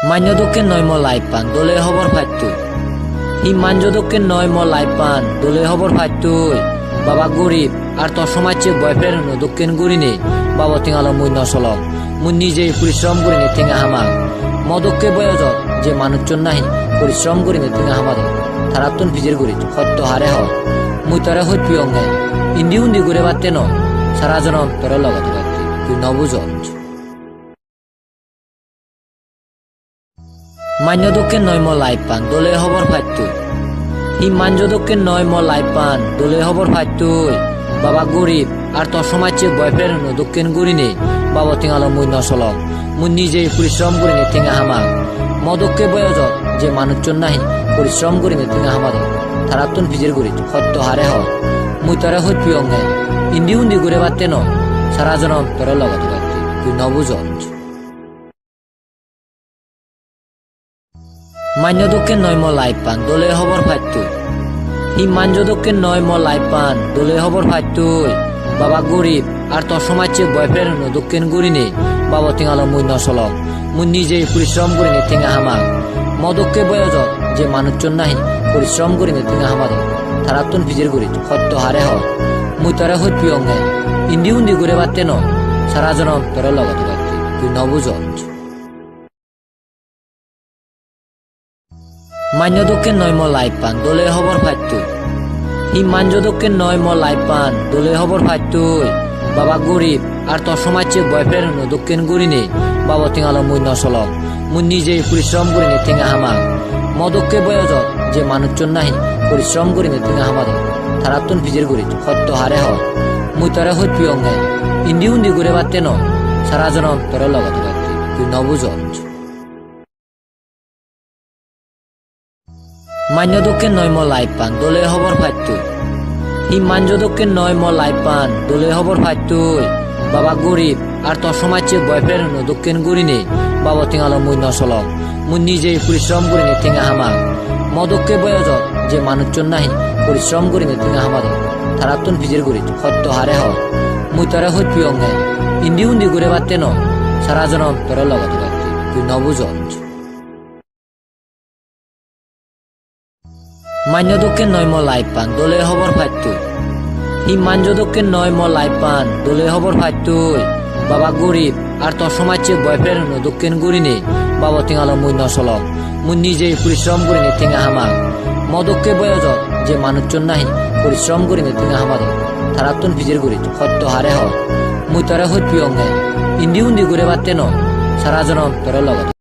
Manyodoke noy mo laipan dole hobor phaittu. Hi manjodoke noy mo laipan dole hobor phaittu. Baba গরিব আর তোর সমাজে boyfriend হনো দক্ষিণ গুরিনে বাবা তিঙালো মুই নসলক মুই নিজেই পরিশ্রম করিনে তিঙা হামা মদককে বয়জ যে মানুষজন নাহি পরিশ্রম করিনে তিঙা হামাদ তারাতুন ফিজের গুরি সত্য হারে হ মুই তরে হইত পিয়ঙ্গে ইন্দি উন্দি ঘুরে বাড়তে ন সারা জনম তরে লগতে বাড়তে তুই নবুজ মান্যদকে নয় ম লাইপান দলে হবর ফাইতু ই মানজদকে নয় ম লাইপান দলে হবর ফাইতু বাবা গরিব আর তোর সমাজে বয়ফ্রেন্ড হনো দক্ষিণ গুরিনে বাবা তিঙালো মুই নসলক মুই নিজেই পরিশ্রম করিনে তিঙা হামা মদককে বয়জ যে মানুষজন নাহি পরিশ্রম করিনে তিঙা হামাদ তারাতুন ফিজের গুরি সত্য হারে হ মুই তরে হইত পিয়ঙ্গে ইন্দি উন্দি ঘুরে বাড়তে ন সারা জনম তরে লগতে বাড়তে তুই নবুজ মান্যদকে নয় ম লাইপান দলে হবর ফাইতু ই মানজদকে নয় ম লাইপান দলে হবর ফাইতু বাবা গরিব আর তোর সমাজে বয়ফ্রেন্ড হনো দক্ষিণ গুরিনে বাবা তিঙালো মুই নসলক মুই নিজেই পরিশ্রম করিনে তিঙা হামা মদককে বয়জ যে মানুষজন নাহি পরিশ্রম করিনে তিঙা হামাদ তারাতুন ফিজের গুরি সত্য হারে হ মুই তরে হইত পিয়ঙ্গে ইন্দি উন্দি ঘুরে বাড়তে ন সারা জনম তরে লগতে বাড়তে তুই নবুজ মান্যদকে নয় ম লাইপান দলে হবর ফাইতু ই মানজদকে নয় ম লাইপান দলে হবর ফাইতু বাবা গরিব আর তোর সমাজে বয়ফ্রেন্ড হনো দক্ষিণ গুরিনে বাবা তিঙালো মুই নসলক মুই নিজেই পরিশ্রম করিনে তিঙা হামা মদককে বয়জ যে মানুষজন নাহি পরিশ্রম করিনে তিঙা হামাদ তারাতুন ফিজের গুরি সত্য হারে হ মুই তরে হইত পিয়ঙ্গে ইন্দি উন্দি ঘুরে বাড়তে ন সারা জনম তরে লগতে বাড়তে তুই নবুজ মান্যদকে নয় ম লাইপান দলে হবর ফাইতু ই মানজদকে নয় ম লাইপান দলে হবর ফাইতু বাবা গরিব আর তোর সমাজে বয়ফ্রেন্ড হনো দক্ষিণ গুরিনে বাবা তিঙালো মুই নসলক মুই নিজেই পরিশ্রম করিনে তিঙা হামা মদককে বয়জ যে মানুষজন নাহি পরিশ্রম করিনে তিঙা হামাদ তারাতুন ফিজের গুরি সত্য হারে হ মুই তরে হইত পিয়ঙ্গে ইন্দি উন্দি ঘুরে বাড়তে ন সারা জনম তরে লগতে বাড়তে তুই নবুজ মান্যদকে নয় ম লাইপান দলে হবর ফাইতু ই মানজদকে নয় ম লাইপান দলে হবর ফাইতু বাবা গরিব আর তোর সমাজে বয়ফ্রেন্ড হনো দক্ষিণ গুরিনে বাবা তিঙালো মুই নসলক মুই নিজেই পরিশ্রম করিনে তিঙা হামা মদককে বয়জ যে মানুষজন নাহি পরিশ্রম করিনে তিঙা হামাদ তারাতুন ফিজের গুরি সত্য হারে হ মুই তরে হইত পিয়ঙ্গে ইন্দি উন্দি ঘুরে বাড়তে ন সারা জনম তরে লগতে